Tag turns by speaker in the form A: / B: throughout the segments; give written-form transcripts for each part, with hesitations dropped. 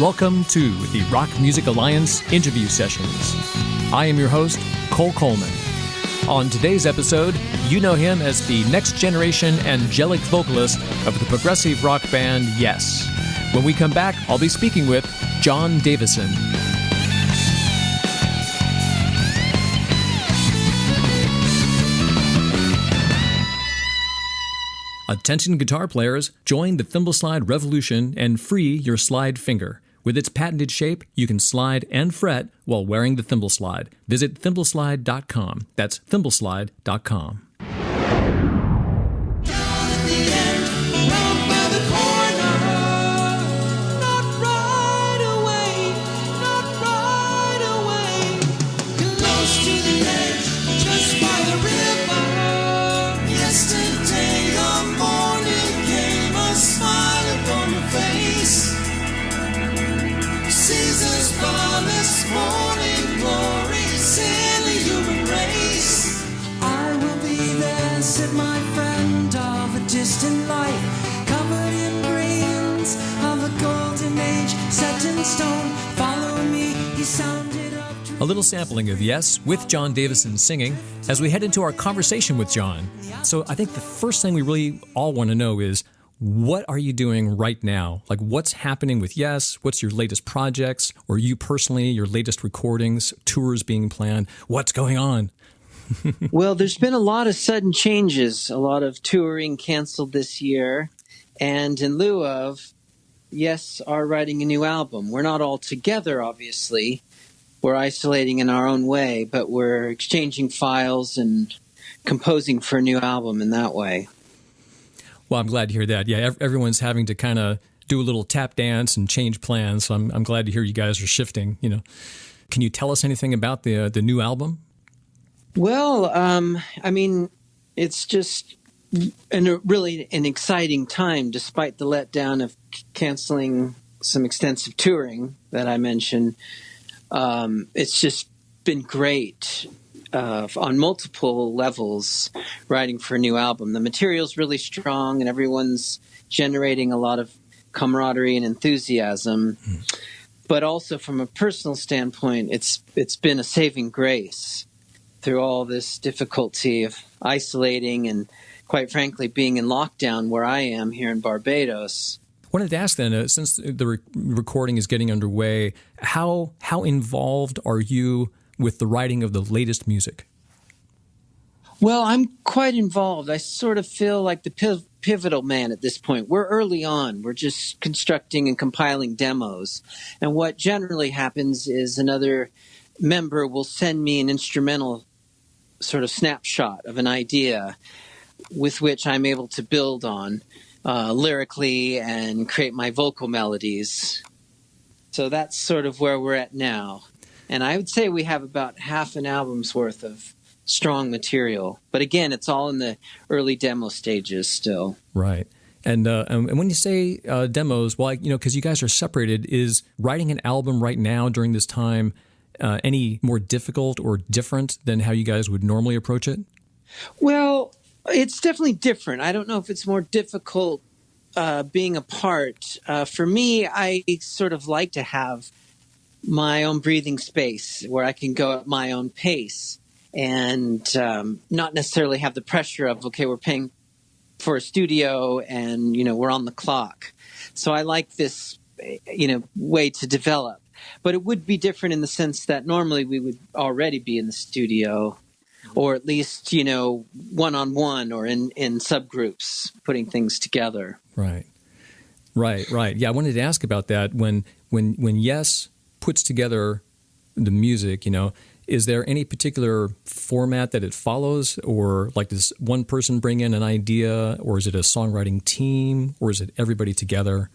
A: Welcome to the Rock Music Alliance interview sessions. I am your host, Cole Coleman. On today's episode, you know him as the next generation angelic vocalist of the progressive rock band Yes. When we come back, I'll be speaking with Jon Davison. Attention guitar players, join the thimble slide revolution and free your slide finger. With its patented shape, you can slide and fret while wearing the thimble slide. Visit thimbleslide.com. That's thimbleslide.com. A little sampling of Yes with Jon Davison singing as we head into our conversation with Jon. So I think the first thing we really all want to know is, what are you doing right now? Like, what's happening with Yes? What's your latest projects? Or you personally, your latest recordings, tours being planned? What's going on?
B: Well, there's been a lot of sudden changes, a lot of touring canceled this year. And in lieu of, Yes are writing a new album. We're not all together, obviously. We're isolating in our own way, but we're exchanging files and composing for a new album in that way.
A: Well, I'm glad to hear that. Yeah, everyone's having to kind of do a little tap dance and change plans. So I'm glad to hear you guys are shifting. You know, can you tell us anything about the new album?
B: Well, I mean, it's just really an exciting time, despite the letdown of canceling some extensive touring that I mentioned. It's just been great on multiple levels writing for a new album. The material's really strong and everyone's generating a lot of camaraderie and enthusiasm. But also from a personal standpoint, it's been a saving grace through all this difficulty of isolating and, quite frankly, being in lockdown where I am here in Barbados.
A: I wanted to ask then, since the recording is getting underway, how involved are you with the writing of the latest music?
B: Well, I'm quite involved. I sort of feel like the pivotal man at this point. We're early on. We're just constructing and compiling demos. And what generally happens is another member will send me an instrumental sort of snapshot of an idea with which I'm able to build on lyrically and create my vocal melodies. So that's sort of where we're at now. And I would say we have about half an album's worth of strong material. But again, it's all in the early demo stages still.
A: Right. And when you say demos, well, because you guys are separated, is writing an album right now during this time any more difficult or different than how you guys would normally approach it?
B: Well, it's definitely different. I don't know if it's more difficult being apart. For me, I sort of like to have my own breathing space where I can go at my own pace and not necessarily have the pressure of, okay, we're paying for a studio and, we're on the clock. So I like this, way to develop. But it would be different in the sense that normally we would already be in the studio, or at least, one-on-one or in subgroups, putting things together.
A: Right. Yeah, I wanted to ask about that. When Yes puts together the music, is there any particular format that it follows? Or like, does one person bring in an idea? Or is it a songwriting team? Or is it everybody together?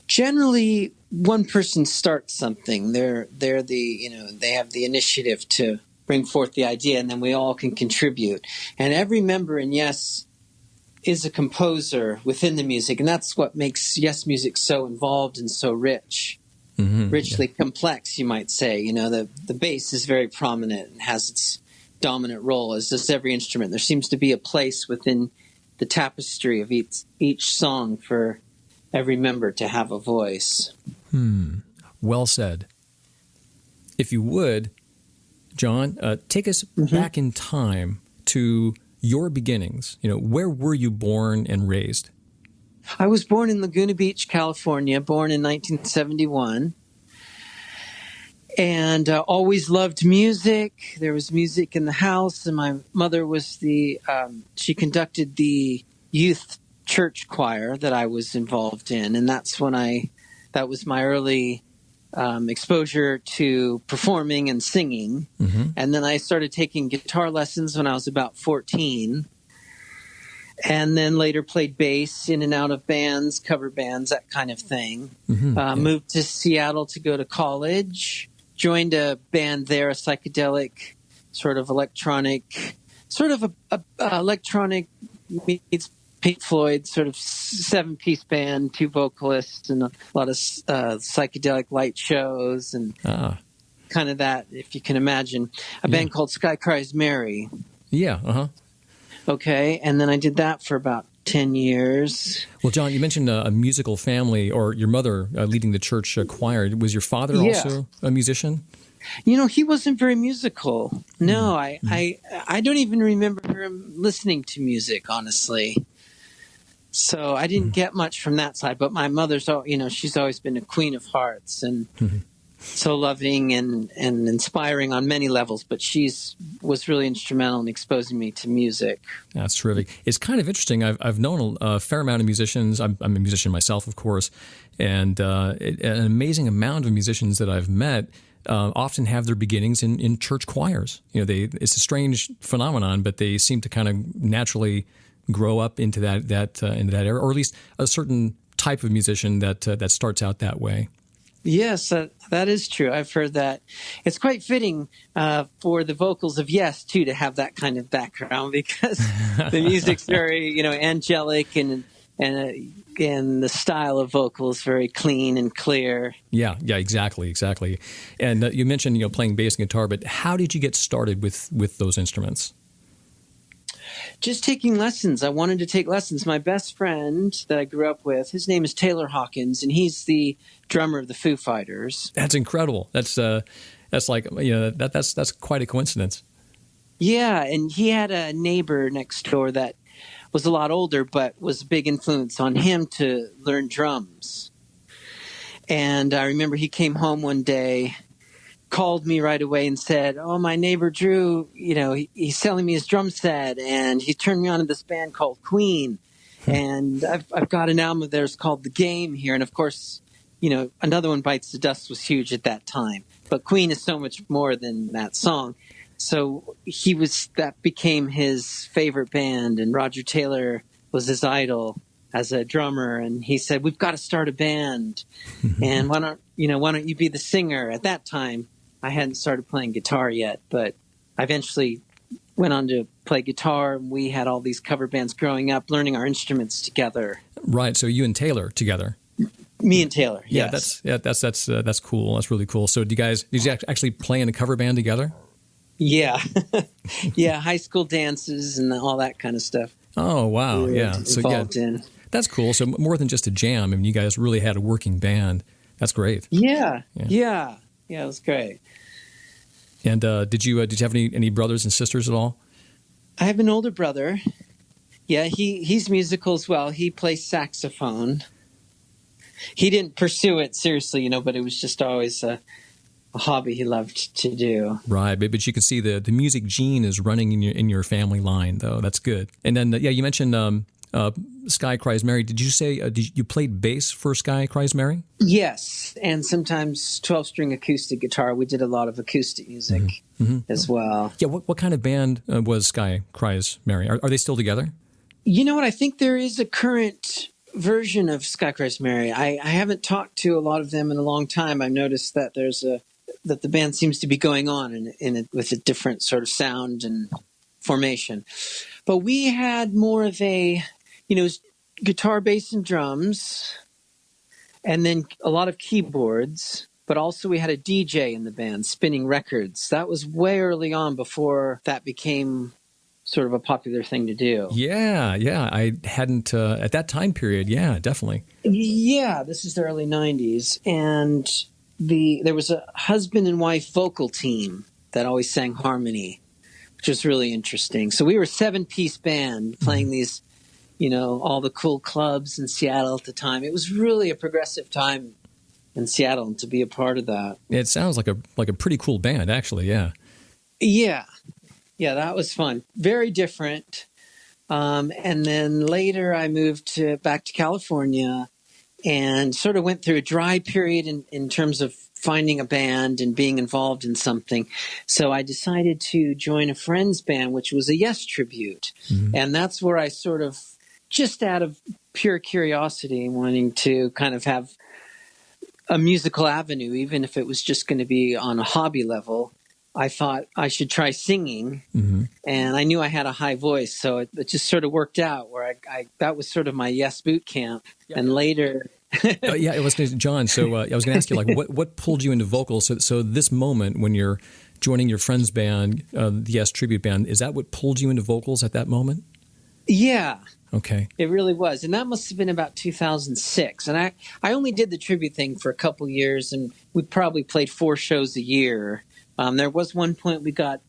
B: Generally, one person starts something. They're they have the initiative to bring forth the idea, and then we all can contribute. And every member in Yes is a composer within the music, and that's what makes Yes music so involved and so rich, richly complex, you might say. The bass is very prominent and has its dominant role, as does every instrument. There seems to be a place within the tapestry of each song for every member to have a voice.
A: Well said. If you would, Jon, take us back in time to your beginnings. Where were you born and raised?
B: I was born in Laguna Beach, California, born in 1971. And always loved music. There was music in the house, and my mother was she conducted the youth church choir that I was involved in, and that was my early exposure to performing and singing. And then I started taking guitar lessons when I was about 14, and then later played bass in and out of bands, cover bands, that kind of thing. Moved to Seattle to go to college. Joined a band there, a psychedelic sort of electronic, electronic meets Pink Floyd, sort of 7-piece band, 2 vocalists, and a lot of psychedelic light shows and kind of that, if you can imagine. A band called Sky Cries Mary.
A: Yeah,
B: Okay, and then I did that for about 10 years.
A: Well, Jon, you mentioned a musical family, or your mother leading the church choir. Was your father also a musician?
B: He wasn't very musical. No, I don't even remember him listening to music, honestly. So I didn't get much from that side. But my mother's, she's always been a queen of hearts and so loving and inspiring on many levels. But was really instrumental in exposing me to music.
A: That's terrific. It's kind of interesting. I've known a fair amount of musicians. I'm a musician myself, of course, and an amazing amount of musicians that I've met often have their beginnings in church choirs. It's a strange phenomenon, but they seem to kind of naturally grow up into that era, or at least a certain type of musician that starts out that way.
B: Yes, that is true. I've heard that. It's quite fitting for the vocals of Yes, too, to have that kind of background, because the music's very, angelic, and the style of vocals very clean and clear.
A: Yeah, exactly. And you mentioned playing bass and guitar, but how did you get started with those instruments?
B: Just taking lessons. I wanted to take lessons. My best friend that I grew up with, his name is Taylor Hawkins, and he's the drummer of the Foo Fighters.
A: That's incredible. That's like that's quite a coincidence.
B: Yeah, and he had a neighbor next door that was a lot older, but was a big influence on him to learn drums. And I remember he came home one day, called me right away and said, "Oh, my neighbor Drew, he's selling me his drum set, and he turned me on to this band called Queen, and I've got an album of theirs called The Game here." And of course, Another One Bites the Dust was huge at that time, but Queen is so much more than that song. So that became his favorite band, and Roger Taylor was his idol as a drummer, and he said, "We've got to start a band, and why don't you be the singer?" At that time, I hadn't started playing guitar yet, but I eventually went on to play guitar. We had all these cover bands growing up, learning our instruments together.
A: Right. So you and Taylor together.
B: Me and Taylor.
A: Yeah,
B: yes.
A: That's cool. That's really cool. So did you actually play in a cover band together?
B: Yeah. Yeah. High school dances and all that kind of stuff.
A: Oh, wow. Yeah. So
B: in.
A: That's cool. So more than just a jam. I mean, you guys really had a working band. That's great.
B: Yeah. Yeah. Yeah. It was great.
A: And did you have any brothers and sisters at all?
B: I have an older brother. Yeah, he's musical as well. He plays saxophone. He didn't pursue it seriously, but it was just always a hobby he loved to do.
A: Right, but you can see the music gene is running in your family line, though. That's good. And then you mentioned Sky Cries Mary. Did you say you played bass for Sky Cries Mary? Yes,
B: and sometimes 12-string acoustic guitar. We did a lot of acoustic music as well.
A: Yeah, what kind of band was Sky Cries Mary? Are they still together?
B: You know what? I think there is a current version of Sky Cries Mary. I haven't talked to a lot of them in a long time. I've noticed that that the band seems to be going on with a different sort of sound and formation. But we had more of a, guitar, bass, and drums, and then a lot of keyboards. But also we had a DJ in the band spinning records. That was way early on, before that became sort of a popular thing to do.
A: Yeah, yeah. I hadn't at that time period. Yeah, definitely.
B: Yeah, this is the early 90s. And there was a husband and wife vocal team that always sang harmony, which was really interesting. So we were a 7-piece band playing these, all the cool clubs in Seattle at the time. It was really a progressive time in Seattle, and to be a part of that.
A: It sounds like a pretty cool band, actually. Yeah.
B: Yeah, that was fun. Very different. And then later I moved back to California and sort of went through a dry period in terms of finding a band and being involved in something. So I decided to join a friend's band, which was a Yes tribute. Mm-hmm. And that's where I sort of, just out of pure curiosity, wanting to kind of have a musical avenue, even if it was just going to be on a hobby level, I thought I should try singing. Mm-hmm. And I knew I had a high voice, so it just sort of worked out where I that was sort of my Yes boot camp. Yeah. And later...
A: yeah, it was John. So I was going to ask you, like, what pulled you into vocals? So this moment when you're joining your friend's band, the Yes tribute band, is that what pulled you into vocals at that moment?
B: Yeah.
A: Okay.
B: It really was. And that must have been about 2006. And I only did the tribute thing for a couple years, and we probably played 4 shows a year. There was one point we got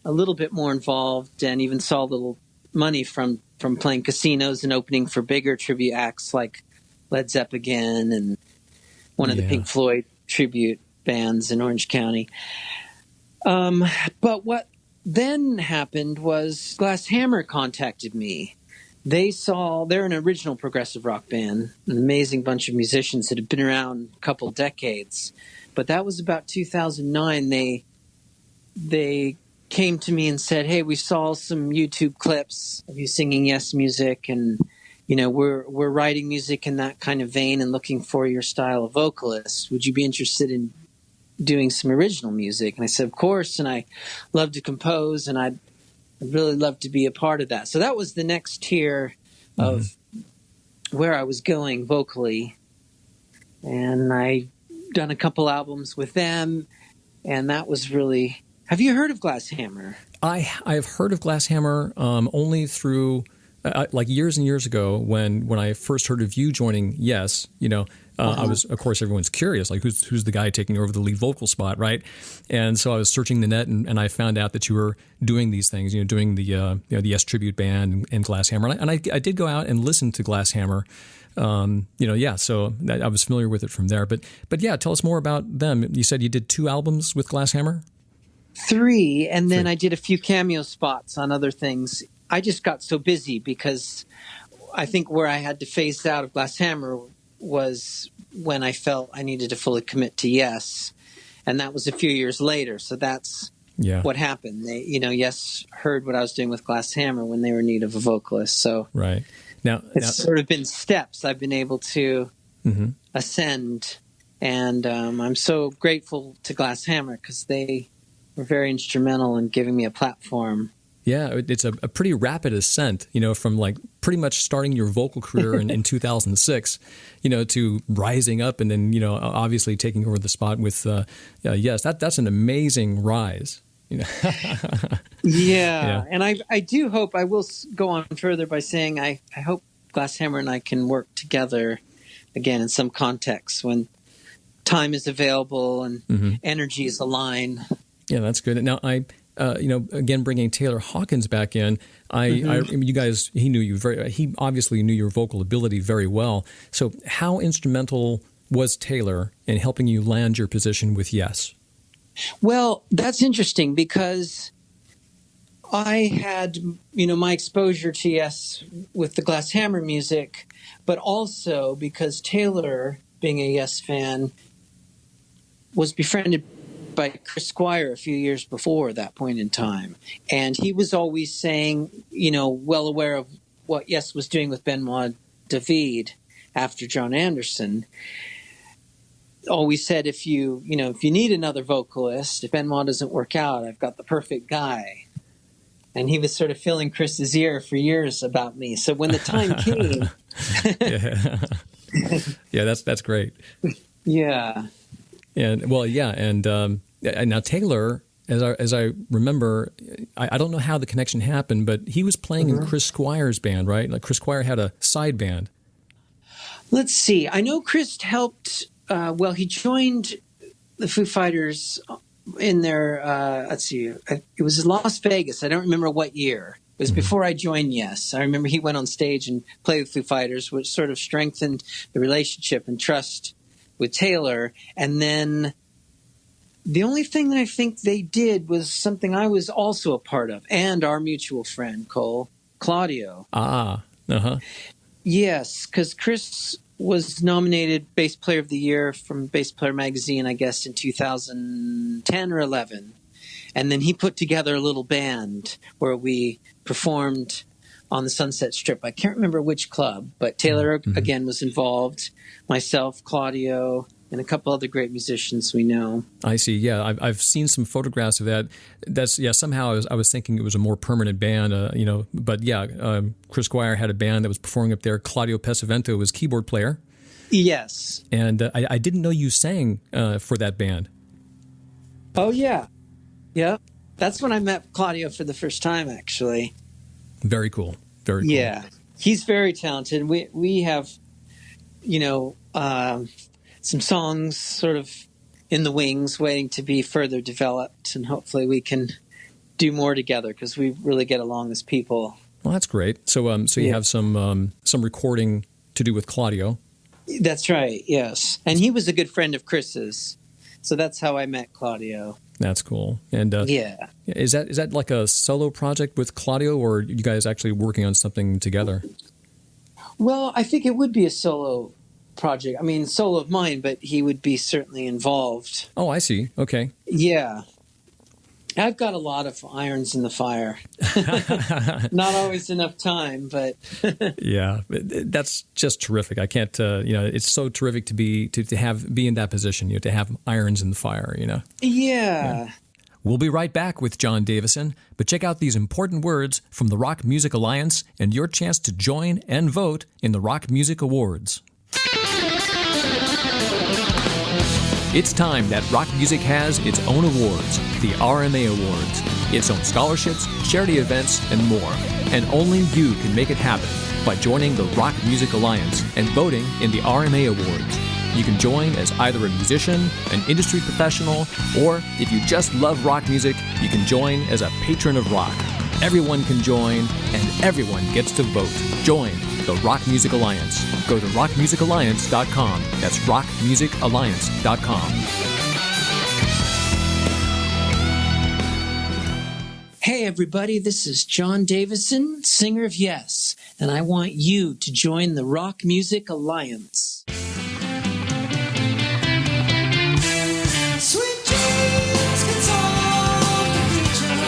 B: a little bit more involved and even saw a little money from playing casinos and opening for bigger tribute acts like Led Zeppelin and one of the Pink Floyd tribute bands in Orange County. But what then happened was Glass Hammer contacted me. They're an original progressive rock band, an amazing bunch of musicians that have been around a couple decades. But that was about 2009. They came to me and said, "Hey, we saw some YouTube clips of you singing Yes music, and we're writing music in that kind of vein and looking for your style of vocalist. Would you be interested in doing some original music?" And I said, "Of course." And I love to compose, and I'd really love to be a part of that. So that was the next tier of where I was going vocally, and I done a couple albums with them, and that was really... Have you heard of Glass Hammer?
A: I have heard of Glass Hammer only through like years and years ago when I first heard of you joining Yes. I was, of course, everyone's curious, like who's the guy taking over the lead vocal spot, right? And so I was searching the net, and I found out that you were doing these things, doing the Yes tribute band and Glass Hammer, and I did go out and listen to Glass Hammer. So I was familiar with it from there. But yeah, tell us more about them. You said you did 2 albums with Glass Hammer?
B: 3, and then I did a few cameo spots on other things. I just got so busy because I think where I had to phase out of Glass Hammer was when I felt I needed to fully commit to Yes, and that was a few years later. So that's what happened. They, Yes heard what I was doing with Glass Hammer when they were in need of a vocalist. So
A: right. Now,
B: sort of been steps I've been able to ascend, and I'm so grateful to Glass Hammer because they were very instrumental in giving me a platform.
A: Yeah, it's a pretty rapid ascent, from like pretty much starting your vocal career in 2006, to rising up and then, obviously taking over the spot with Yes. That's an amazing rise.
B: Yeah. And I do hope, I will go on further by saying I hope Glass Hammer and I can work together again in some context when time is available and energy is aligned. Yeah,
A: that's good. Now, again, bringing Taylor Hawkins back in, you guys, he obviously knew your vocal ability very well. So how instrumental was Taylor in helping you land your position with Yes?
B: Well, that's interesting because I had, my exposure to Yes with the Glass Hammer music, but also because Taylor, being a Yes fan, was befriended by Chris Squire a few years before that point in time. And he was always saying, well aware of what Yes was doing with Benoit David after John Anderson. Always said, if you need another vocalist, if Benoit doesn't work out, I've got the perfect guy. And he was sort of filling Chris's ear for years about me. So when the time came...
A: Yeah, that's great.
B: Yeah.
A: And now Taylor, as I remember, I don't know how the connection happened, but he was playing in Chris Squire's band, right? Like Chris Squire had a side band.
B: Let's see. I know Chris helped. He joined the Foo Fighters in their. Let's see. It was Las Vegas. I don't remember what year. It was before I joined Yes. I remember he went on stage and played with Foo Fighters, which sort of strengthened the relationship and trust with Taylor. And then the only thing that I think they did was something I was also a part of, and our mutual friend, Claudio. Yes, because Chris was nominated Bass Player of the Year from Bass Player Magazine, I guess, in 2010 or 11. And then he put together a little band where we performed on the Sunset Strip. I can't remember which club, but Taylor, again, was involved. Myself, Claudio, and a couple other great musicians we know.
A: I see. Yeah, I've seen some photographs of that. Somehow I was thinking it was a more permanent band, But yeah, Chris Squire had a band that was performing up there. Claudio Pesavento was keyboard player.
B: Yes.
A: And I didn't know you sang for that band.
B: Oh, yeah. Yeah. That's when I met Claudio for the first time, actually.
A: Very cool. Very cool.
B: Yeah. He's very talented. We have, some songs sort of in the wings waiting to be further developed, and hopefully we can do more together because we really get along as people.
A: Well, that's great. So you have some recording to do with Claudio.
B: That's right. Yes. And he was a good friend of Chris's. So that's how I met Claudio.
A: That's cool. And
B: yeah.
A: Is that like a solo project with Claudio, or are you guys actually working on something together?
B: Well, I think it would be a solo project. I mean, solo of mine, but he would be certainly involved.
A: Oh, I see. Okay.
B: Yeah. I've got a lot of irons in the fire. Not always enough time, but
A: yeah, that's just terrific. I can't, it's so terrific to be in that position, to have irons in the fire,
B: Yeah.
A: We'll be right back with Jon Davison, but check out these important words from the Rock Music Alliance and your chance to join and vote in the Rock Music Awards. It's time that rock music has its own awards, the RMA Awards, its own scholarships, charity events, and more. And only you can make it happen by joining the Rock Music Alliance and voting in the RMA Awards. You can join as either a musician, an industry professional, or if you just love rock music, you can join as a patron of rock. Everyone can join, and everyone gets to vote. Join the Rock Music Alliance. Go to rockmusicalliance.com. That's rockmusicalliance.com.
B: Hey everybody, this is Jon Davison, singer of Yes, and I want you to join the Rock Music Alliance.
C: Sweet dreams can solve the future.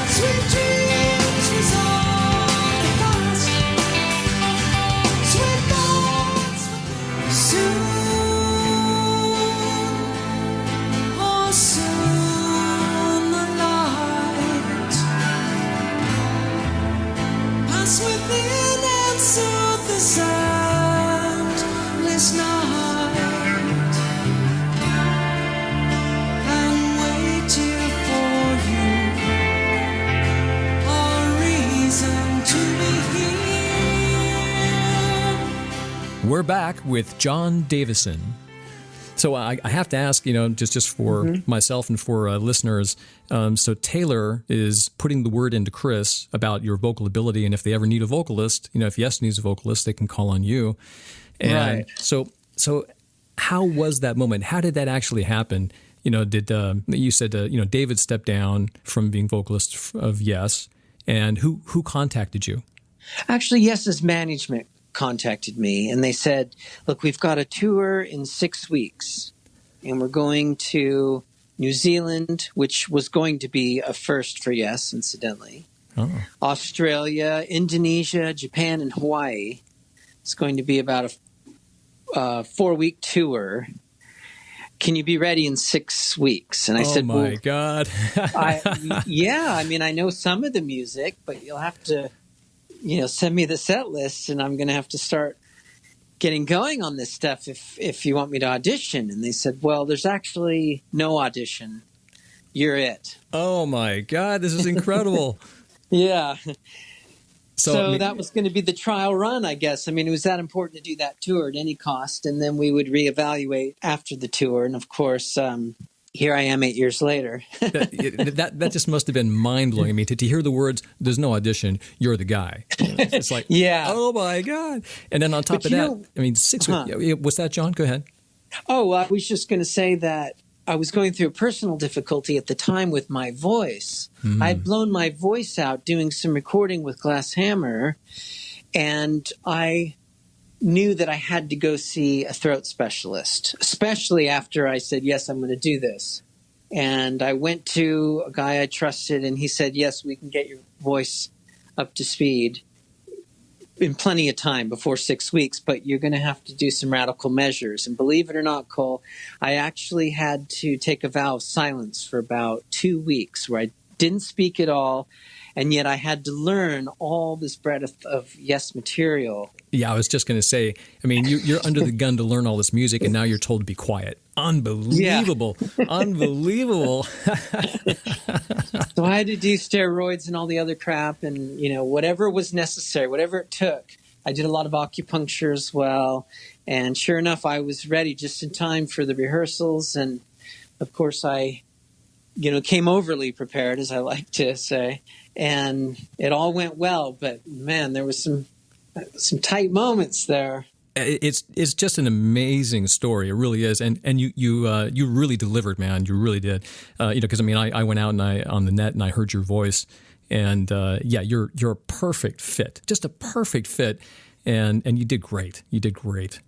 C: Sweet dreams resolve the past. Sweet thoughts soon, oh soon the light pass within and soothe the endless night.
A: We're back with Jon Davison. So I have to ask, just for myself and for listeners, so Taylor is putting the word into Chris about your vocal ability, and if they ever need a vocalist, if Yes needs a vocalist, they can call on you. And
B: right.
A: So how was that moment? How did that actually happen? Did you said David stepped down from being vocalist of Yes, and who contacted you?
B: Actually, Yes's management contacted me, and they said, look, we've got a tour in 6 weeks, and we're going to New Zealand, which was going to be a first for Yes, incidentally.
A: Oh.
B: Australia, Indonesia, Japan, and Hawaii. It's going to be about a 4-week tour. Can you be ready in 6 weeks? And I said,
A: my God.
B: I know some of the music, but you'll have to, send me the set list, and I'm going to have to start getting going on this stuff if you want me to audition. And they said, well, there's actually no audition. you're it.
A: Oh my God, this is incredible.
B: Yeah. So
A: I mean,
B: that was going to be the trial run, I guess. I mean, it was that important to do that tour at any cost, and then we would reevaluate after the tour. And of course, here I am 8 years later.
A: that just must have been mind blowing. I mean, to hear the words, "There's no audition, you're the guy." It's like,
B: Yeah.
A: oh my God! And then on top of that, I mean, 6 weeks. What's that, John? Go ahead.
B: Oh, I was just going to say that I was going through a personal difficulty at the time with my voice. I had blown my voice out doing some recording with Glass Hammer, and I knew that I had to go see a throat specialist, especially after I said, yes, I'm going to do this. And I went to a guy I trusted, and he said, yes, we can get your voice up to speed in plenty of time before 6 weeks, but you're going to have to do some radical measures. And believe it or not, Cole, I actually had to take a vow of silence for about 2 weeks where I didn't speak at all. And yet I had to learn all this breadth of Yes material.
A: Yeah, I was just going to say, I mean, you're under the gun to learn all this music, and now you're told to be quiet. Unbelievable. Yeah. Unbelievable.
B: So I had to do steroids and all the other crap, and, whatever was necessary, whatever it took. I did a lot of acupuncture as well. And sure enough, I was ready just in time for the rehearsals. And of course, I came overly prepared, as I like to say, and it all went well. But man, there was some tight moments there.
A: It's just an amazing story. It really is, and you really delivered, man. You really did. Because I mean, I went out and on the net and I heard your voice, and you're a perfect fit, just a perfect fit, and you did great. You did great.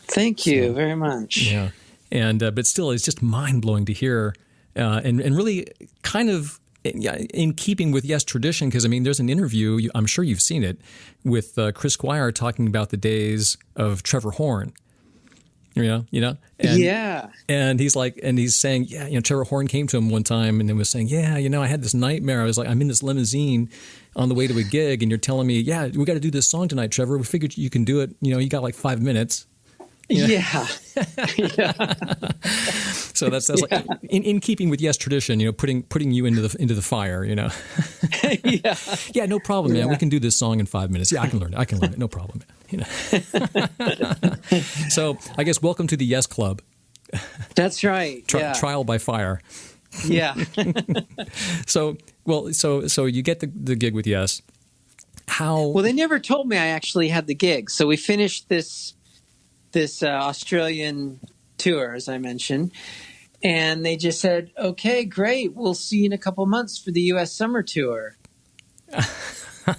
B: Thank you very much.
A: Yeah, and but still, it's just mind blowing to hear. And really kind of in keeping with Yes tradition, because I mean, there's an interview, I'm sure you've seen it, with Chris Squire talking about the days of Trevor Horn. And, and he's saying, Trevor Horn came to him one time and was saying, I had this nightmare. I was like, I'm in this limousine on the way to a gig, and you're telling me, we got to do this song tonight, Trevor. We figured you can do it. You got like 5 minutes.
B: Yeah.
A: So that's like in keeping with Yes tradition, putting you into the fire,
B: Yeah.
A: Yeah, no problem, man. We can do this song in 5 minutes. Yeah, I can learn it. No problem, man. So I guess welcome to the Yes Club.
B: That's right.
A: Trial by fire.
B: Yeah.
A: So you get the gig with Yes. How?
B: Well, they never told me I actually had the gig. So we finished this Australian tour, as I mentioned, and they just said, okay, great, we'll see you in a couple months for the U.S. summer tour.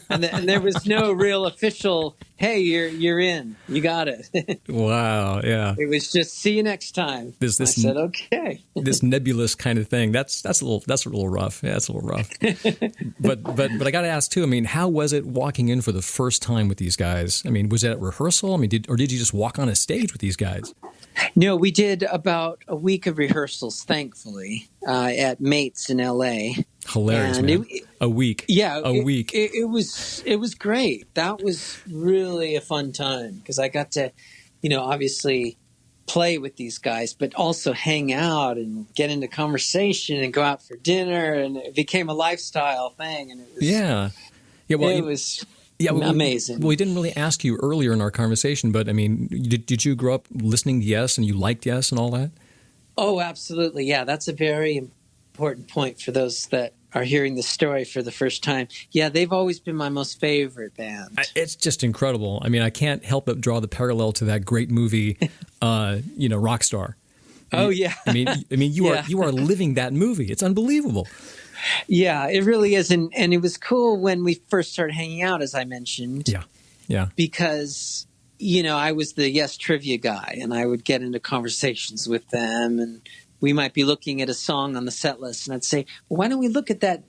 B: and there was no real official, hey, you're in, you got it. Wow, yeah. It was just see you next time. I said, okay.
A: This nebulous kind of thing. That's a little rough. Yeah, that's a little rough. But I got to ask too. I mean, how was it walking in for the first time with these guys? I mean, was it at rehearsal? I mean, did you just walk on a stage with these guys?
B: No, we did about a week of rehearsals, thankfully, at Mates in L.A.
A: Hilarious, and man. A week.
B: Yeah.
A: A week.
B: It was great. That was really a fun time because I got to, obviously play with these guys, but also hang out and get into conversation and go out for dinner. And it became a lifestyle thing. And it was, it was amazing.
A: Well, we didn't really ask you earlier in our conversation, but I mean, did you grow up listening to Yes and you liked Yes and all that?
B: Oh, absolutely. Yeah, that's a very important point for those that are hearing the story for the first time. Yeah, they've always been my most favorite band.
A: It's just incredible. I mean, I can't help but draw the parallel to that great movie, Rockstar.
B: Oh, yeah.
A: I mean, you are living that movie. It's unbelievable.
B: Yeah, it really is. And it was cool when we first started hanging out, as I mentioned.
A: Yeah.
B: Because, I was the Yes trivia guy, and I would get into conversations with them, and we might be looking at a song on the set list, and I'd say, well, why don't we look at that,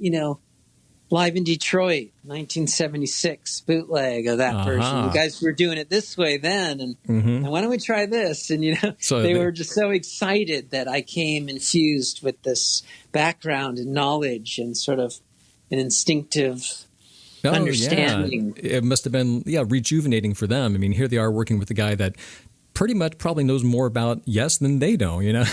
B: Live in Detroit, 1976 bootleg of that version. You guys were doing it this way then, and why don't we try this? And, so they were just so excited that I came infused with this background and knowledge and sort of an instinctive understanding.
A: Yeah. It must have been, rejuvenating for them. I mean, here they are working with a guy that pretty much probably knows more about Yes than they know,
B: Yeah.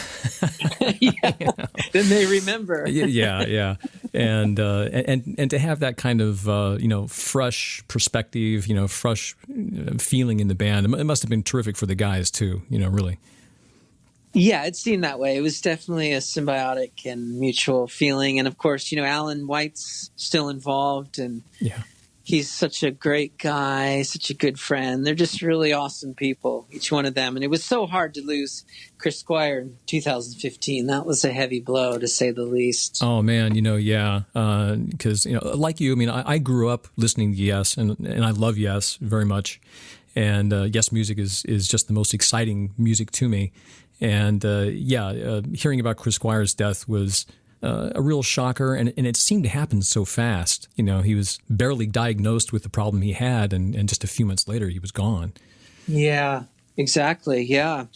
B: Then they remember.
A: Yeah. And to have that kind of fresh perspective, fresh feeling in the band, it must have been terrific for the guys too. Really.
B: Yeah, it seemed that way. It was definitely a symbiotic and mutual feeling. And of course, Alan White's still involved, and
A: Yeah.
B: he's such a great guy, such a good friend. They're just really awesome people, each one of them. And it was so hard to lose Chris Squire in 2015. That was a heavy blow, to say the least.
A: Oh man, yeah, because like you, I mean, I grew up listening to Yes, and I love Yes very much, and Yes music is just the most exciting music to me, and hearing about Chris Squire's death was a real shocker, and it seemed to happen so fast. He was barely diagnosed with the problem he had, and just a few months later, he was gone.
B: Yeah, exactly. Yeah.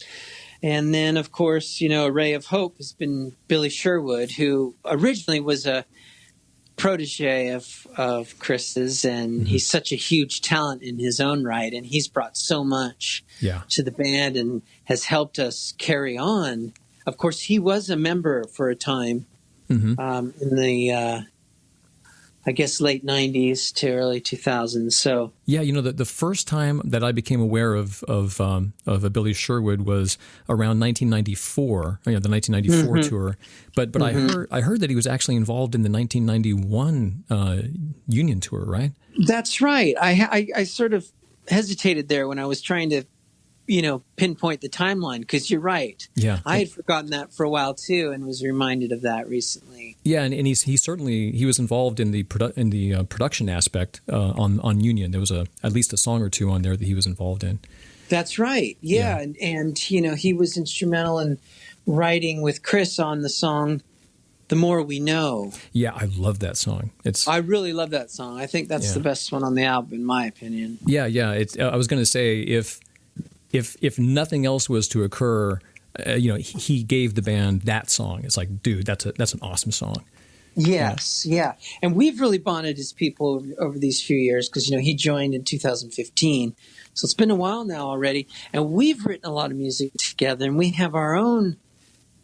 B: And then, of course, a ray of hope has been Billy Sherwood, who originally was a protege of Chris's, and he's such a huge talent in his own right, and he's brought so much to the band and has helped us carry on. Of course, he was a member for a time. In the, I guess, late 90s to early 2000s. So
A: yeah, the first time that I became aware of a Billy Sherwood was around 1994, the 1994 tour. But I heard that he was actually involved in the 1991 Union tour, right?
B: That's right. I sort of hesitated there when I was trying to pinpoint the timeline, because you're right.
A: Yeah,
B: I had forgotten that for a while too, and was reminded of that recently.
A: Yeah, and he certainly was involved in the production aspect on Union. There was at least a song or two on there that he was involved in. That's
B: right. Yeah. And he was instrumental in writing with Chris on the song "The More We Know."
A: Yeah, I love that song.
B: I really love that song. I think that's the best one on the album, in my opinion.
A: Yeah. I was going to say if nothing else was to occur, he gave the band that song. It's like, dude, that's an awesome song.
B: Yes, yeah. And we've really bonded as people over these few years, because, he joined in 2015. So it's been a while now already. And we've written a lot of music together, and we have our own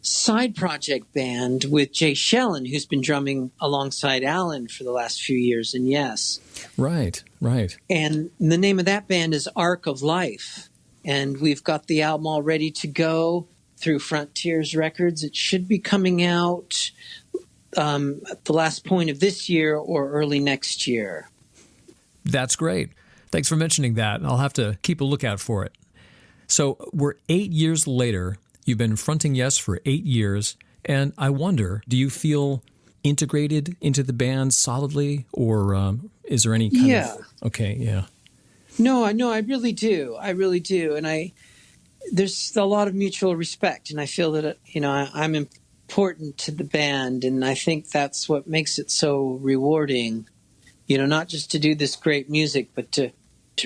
B: side project band with Jay Shellen, who's been drumming alongside Alan for the last few years. And yes.
A: Right.
B: And the name of that band is Arc of Life. And we've got the album all ready to go through Frontiers Records. It should be coming out at the last point of this year or early next year.
A: That's great. Thanks for mentioning that. I'll have to keep a lookout for it. So we're 8 years later. You've been fronting Yes for 8 years. And I wonder, do you feel integrated into the band solidly, or is there any kind of... Okay, yeah.
B: No, I really do. And there's a lot of mutual respect, and I feel that, I'm important to the band, and I think that's what makes it so rewarding, not just to do this great music, but to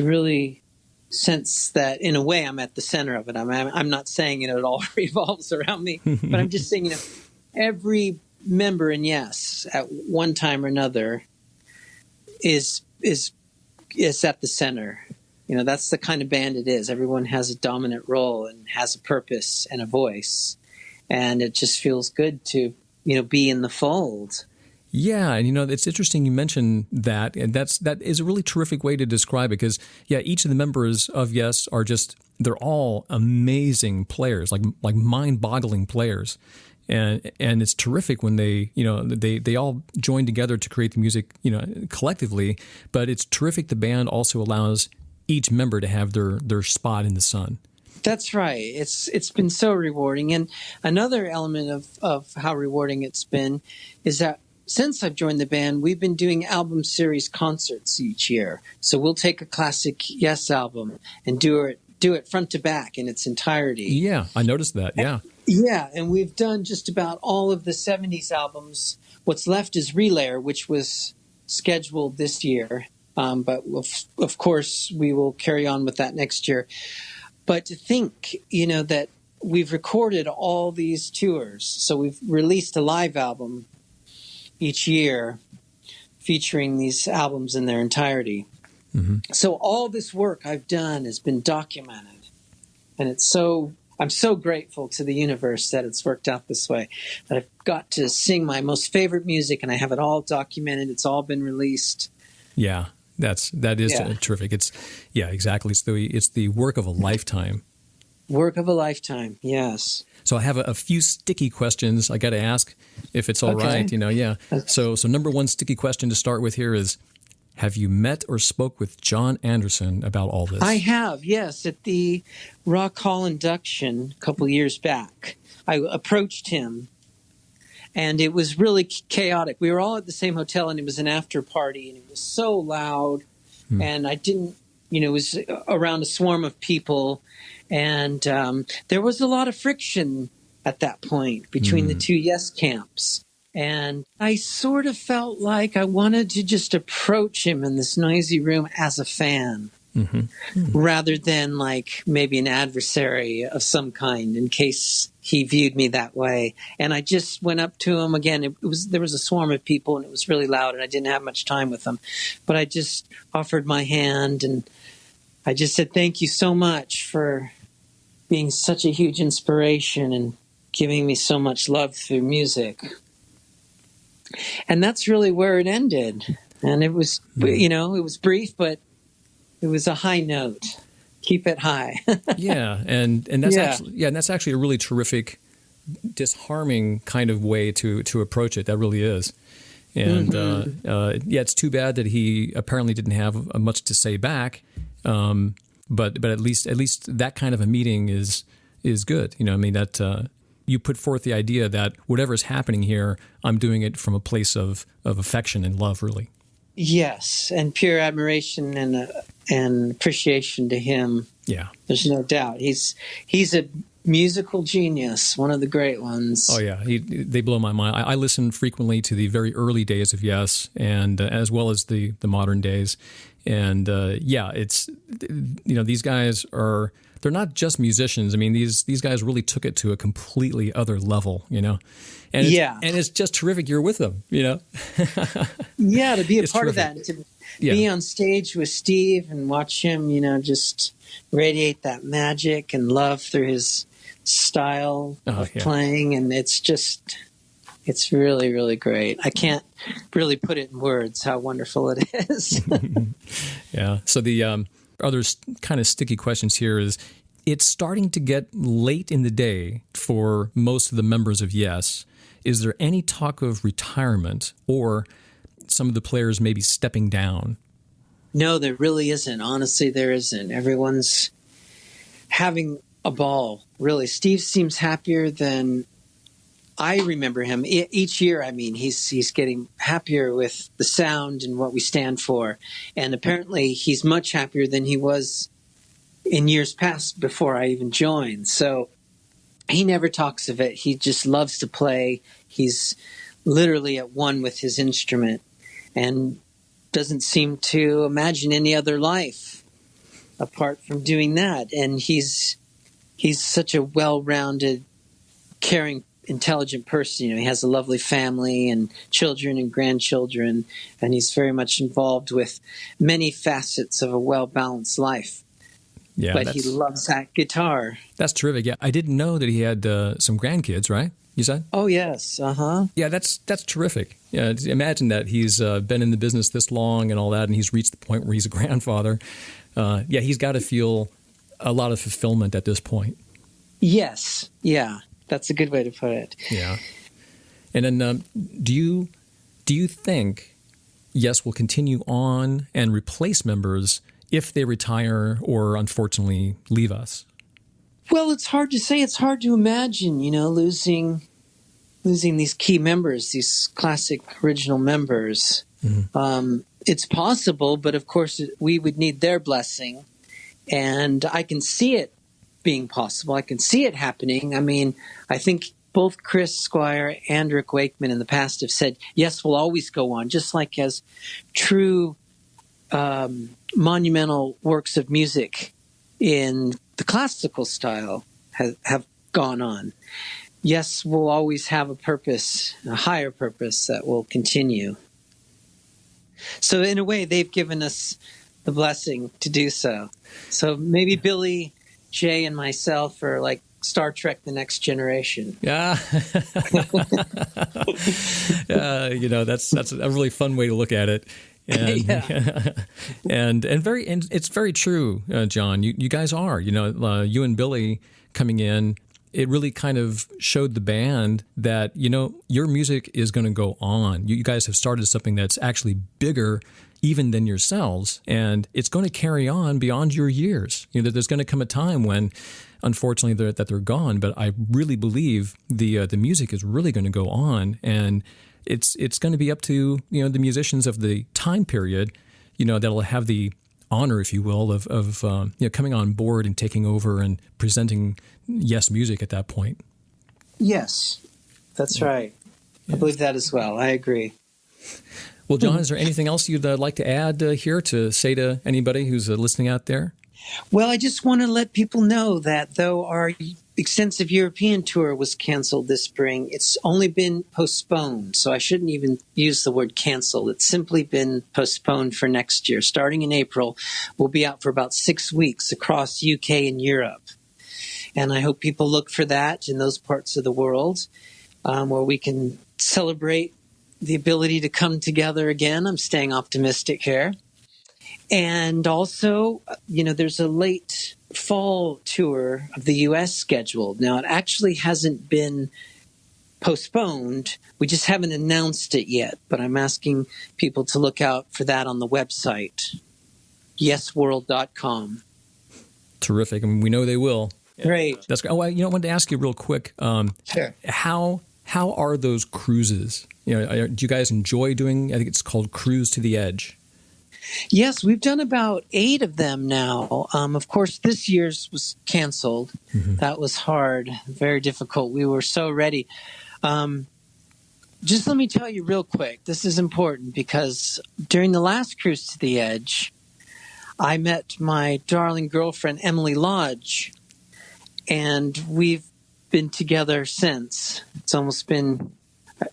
B: really sense that, in a way, I'm at the center of it. I'm not saying, it all revolves around me, but I'm just saying, every member in Yes at one time or another is at the center. That's the kind of band it is. Everyone has a dominant role and has a purpose and a voice. And it just feels good to, be in the fold.
A: Yeah, and it's interesting you mentioned that, and that is a really terrific way to describe it, because each of the members of Yes are they're all amazing players, like mind-boggling players. And it's terrific when they all join together to create the music, collectively. But it's terrific the band also allows each member to have their spot in the sun.
B: That's right. It's been so rewarding. And another element of how rewarding it's been is that since I've joined the band, we've been doing album series concerts each year. So we'll take a classic Yes album and do it front to back in its entirety.
A: Yeah, I noticed that. Yeah.
B: Yeah, and we've done just about all of the 70s albums. What's left is Relayer, which was scheduled this year. But of course, we will carry on with that next year. But to think, that we've recorded all these tours. So we've released a live album each year featuring these albums in their entirety. Mm-hmm. So all this work I've done has been documented. And I'm so grateful to the universe that it's worked out this way, that I've got to sing my most favorite music, and I have it all documented. It's all been released.
A: Yeah, that is terrific. Exactly. It's the work of a lifetime.
B: Work of a lifetime, yes.
A: So I have a few sticky questions I got to ask, if it's all right. So number one sticky question to start with here is, have you met or spoke with Jon Anderson about all this?
B: I have, yes, at the Rock Hall induction a couple years back. I approached him, and it was really chaotic. We were all at the same hotel, and it was an after party, and it was so loud, and I didn't, it was around a swarm of people, and there was a lot of friction at that point between the two Yes camps. And I sort of felt like I wanted to just approach him in this noisy room as a fan, rather than like maybe an adversary of some kind, in case he viewed me that way. And I just went up to him again. There was a swarm of people, and it was really loud, and I didn't have much time with him. But I just offered my hand, and I just said, thank you so much for being such a huge inspiration and giving me so much love through music. And that's really where it ended. And it was, it was brief, but it was a high note. Keep it high.
A: and that's actually a really terrific, disarming kind of way to approach it. That really is. And it's too bad that he apparently didn't have much to say back. But at least that kind of a meeting is good. That. You put forth the idea that whatever's happening here, I'm doing it from a place of affection and love, really.
B: Yes, and pure admiration and appreciation to him.
A: Yeah,
B: there's no doubt. He's a musical genius, one of the great ones.
A: Oh yeah, they blow my mind. I listen frequently to the very early days of Yes, and as well as the modern days, and it's these guys are. They're not just musicians. I mean, these guys really took it to a completely other level, and it's just terrific. You're with them, to
B: be a part of that, and to be on stage with Steve and watch him, just radiate that magic and love through his style of playing, and it's really, really great. I can't really put it in words how wonderful it is.
A: Yeah. So the other kind of sticky questions here is, it's starting to get late in the day for most of the members of Yes. Is there any talk of retirement, or some of the players maybe stepping down?
B: No, there really isn't. Honestly, there isn't. Everyone's having a ball, really. Steve seems happier than I remember him. Each year, he's getting happier with the sound and what we stand for. And apparently he's much happier than he was in years past before I even joined. So he never talks of it. He just loves to play. He's literally at one with his instrument and doesn't seem to imagine any other life apart from doing that. And he's such a well-rounded, caring, intelligent person. He has a lovely family and children and grandchildren, and he's very much involved with many facets of a well-balanced life.
A: Yeah,
B: but he loves that guitar.
A: That's terrific. Yeah, I didn't know that he had some grandkids, right? You said?
B: Oh, yes. Uh-huh.
A: Yeah, that's terrific. Yeah, imagine that he's been in the business this long and all that, and he's reached the point where he's a grandfather. He's got to feel a lot of fulfillment at this point. Yes.
B: Yeah. That's a good way to put it.
A: Yeah. And then do you think Yes will continue on and replace members if they retire or unfortunately leave us?
B: Well, it's hard to say. It's hard to imagine, losing these key members, these classic original members. Mm-hmm. It's possible, but of course we would need their blessing. And I can see it being possible. I can see it happening. I think both Chris Squire and Rick Wakeman in the past have said, Yes, we'll always go on, just like as true monumental works of music in the classical style have gone on. Yes, we'll always have a purpose, a higher purpose that will continue. So in a way, they've given us the blessing to do so. So maybe Billy Jay and myself are like Star Trek: The Next Generation.
A: Yeah. That's a really fun way to look at it. And,
B: Yeah.
A: and it's very true, John. You guys are, you and Billy coming in. It really kind of showed the band that, your music is going to go on. You guys have started something that's actually bigger even than yourselves, and it's going to carry on beyond your years. There's going to come a time when, unfortunately, they're gone. But I really believe the music is really going to go on, and it's going to be up to the musicians of the time period, that'll have the honor, if you will, of coming on board and taking over and presenting Yes Music at that point.
B: Yes, that's right. I believe that as well. I agree.
A: Well, John, is there anything else you'd like to add here to say to anybody who's listening out there?
B: Well, I just want to let people know that though our extensive European tour was canceled this spring, it's only been postponed. So I shouldn't even use the word canceled. It's simply been postponed for next year. Starting in April, we'll be out for about 6 weeks across UK and Europe. And I hope people look for that in those parts of the world where we can celebrate the ability to come together again. I'm staying optimistic here. And also, there's a late fall tour of the U.S. scheduled. Now, it actually hasn't been postponed. We just haven't announced it yet. But I'm asking people to look out for that on the website, yesworld.com.
A: Terrific. I mean, we know they will.
B: Great.
A: That's great. Oh, I wanted to ask you real quick.
B: Sure.
A: How are those cruises? Do you guys enjoy doing? I think it's called Cruise to the Edge.
B: Yes, we've done about 8 of them now. Of course, this year's was canceled. Mm-hmm. That was hard, very difficult. We were so ready. Just let me tell you real quick. This is important because during the last Cruise to the Edge, I met my darling girlfriend, Emily Lodge, and we've been together since.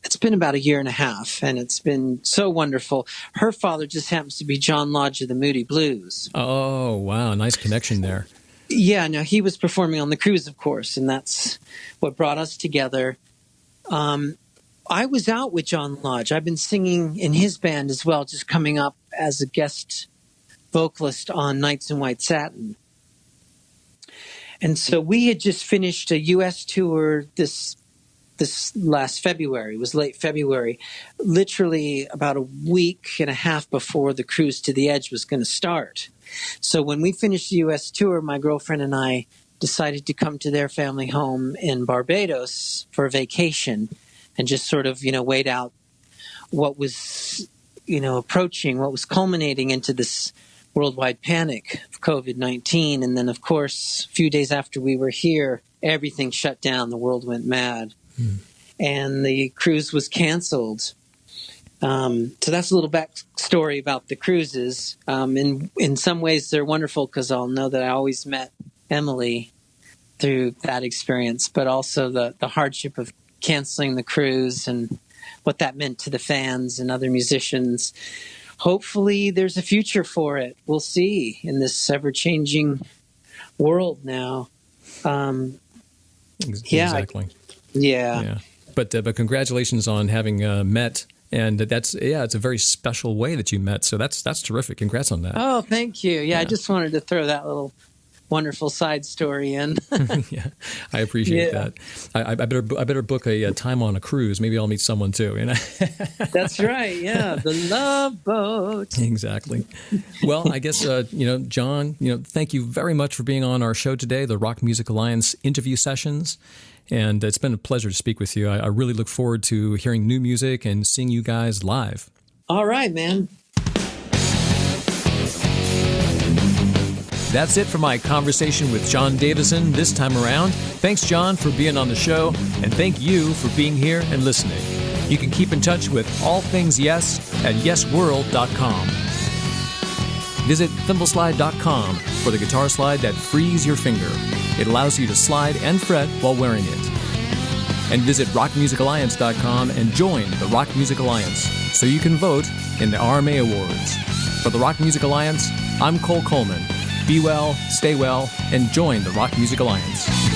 B: It's been about 1.5 years, and it's been so wonderful. Her father just happens to be John Lodge of the Moody Blues.
A: Oh, wow. Nice connection there.
B: Yeah, no, he was performing on the cruise, of course, and that's what brought us together. I was out with John Lodge. I've been singing in his band as well, just coming up as a guest vocalist on Nights in White Satin. And so we had just finished a U.S. tour this last February. It was late February, literally about 1.5 weeks before the Cruise to the Edge was going to start. So when we finished the U.S. tour, my girlfriend and I decided to come to their family home in Barbados for a vacation and just sort of, wait out what was, approaching, what was culminating into this worldwide panic of COVID-19. And then, of course, a few days after we were here, everything shut down. The world went mad. And the cruise was canceled. So that's a little backstory about the cruises. In some ways, they're wonderful because I'll know that I always met Emily through that experience, but also the hardship of canceling the cruise and what that meant to the fans and other musicians. Hopefully, there's a future for it. We'll see in this ever-changing world now.
A: Exactly.
B: Yeah.
A: But congratulations on having met, and it's a very special way that you met. So that's terrific. Congrats on that.
B: Oh, thank you. Yeah, I just wanted to throw that little wonderful side story in.
A: Yeah, I appreciate that. I better book a time on a cruise. Maybe I'll meet someone too.
B: That's right. Yeah, the Love Boat.
A: Exactly. Well, I guess John, thank you very much for being on our show today, the Rock Music Alliance interview sessions. And it's been a pleasure to speak with you. I really look forward to hearing new music and seeing you guys live.
B: All right, man.
A: That's it for my conversation with Jon Davison this time around. Thanks, John, for being on the show, and thank you for being here and listening. You can keep in touch with all things Yes at yesworld.com. Visit thimbleslide.com for the guitar slide that frees your finger. It allows you to slide and fret while wearing it. And visit rockmusicalliance.com and join the Rock Music Alliance so you can vote in the RMA Awards. For the Rock Music Alliance, I'm Cole Coleman. Be well, stay well, and join the Rock Music Alliance.